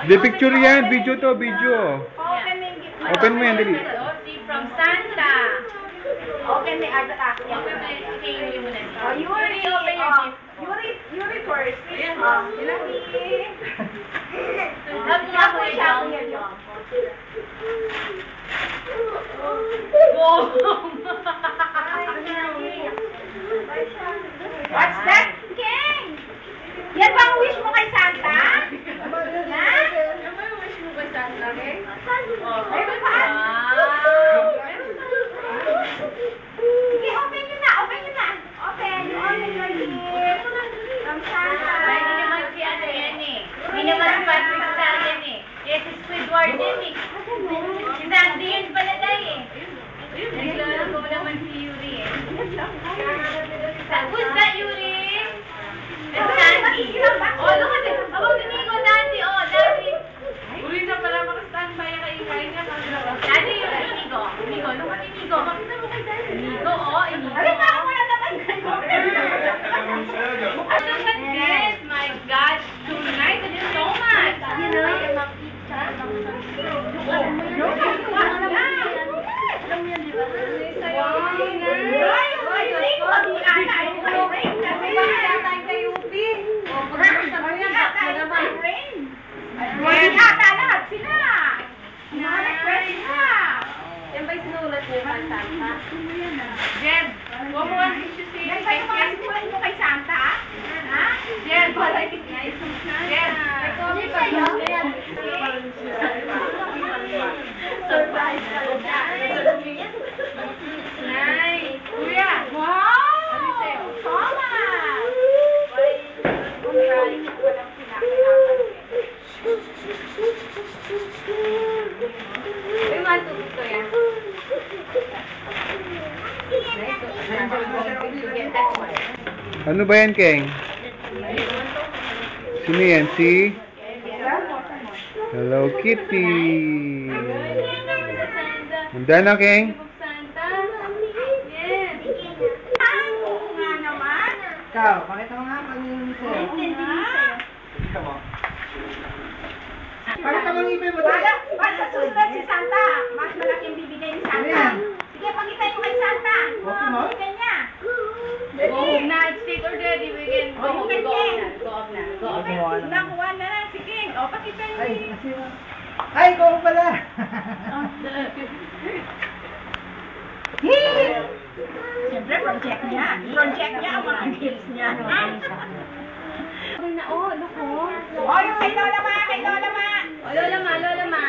Di picture yan, video to, video. Open mo yan, dali. From Santa. Open the other app. Open the Yuri muna. Yuri, open your gift. Yuri first. Yuri. Hug nga po siya. What's that, King? Yan ba ang wish mo kay Santa? Ha? Yan ba yung wish mo kay Santa, King? Meron pa? Sige, open nyo na. Open nyo na. Open your gift. From Santa. Hindi naman si ano yan eh. Hindi naman si Patrick Star yan eh. Yes, si Squidward yan eh. Si Sandy yun pala tayo eh. Naglaro ko naman si Yuri eh. Who's that, Yuri? That's Sandy. Oh, look at it. Abang Domingo, Daddy. Oh, Daddy. Uri na pala maka-standby ang kain niya. Daddy, yung Inigo. Inigo, look at Inigo. Makita mo kay Daddy. Inigo, oh, Inigo. Ay, parang wala naman kayo. Look at this. My God. So nice. Thank you so much. You know, yung mga pizza. Jen, what more did you say? Yan ba yung mga simulan mo kay Santa? Ha? Jen, Jen, surprise ka dyan. Nice. Kuya. Wow! Ano sa'yo? Thomas! Walang pinakinapansin. May matubig ko yan. Ano ba yan, Keng? Sino yan? Si? Hello Kitty. Handa na, Keng? Ikaw, pakita mo nga pag yung sa'yo. Pakita mo yung ibig mo tayo. Pag sa susunod si Santa, mas malaking bibigay ni Santa. Sige, pakita nyo kay Santa. Bibigay niya. Go home na. It's take or daddy. We can go home. Go off na. Nakuha na lang. Sige. O, pakita nyo. Ay, ikaw pala. Siyempre, project niya. Project niya ang mga gifts niya. Okay na, oh, look, oh. Oh, yung kay Lola Ma, kay Lola Ma. Oh, Lola Ma, Lola Ma.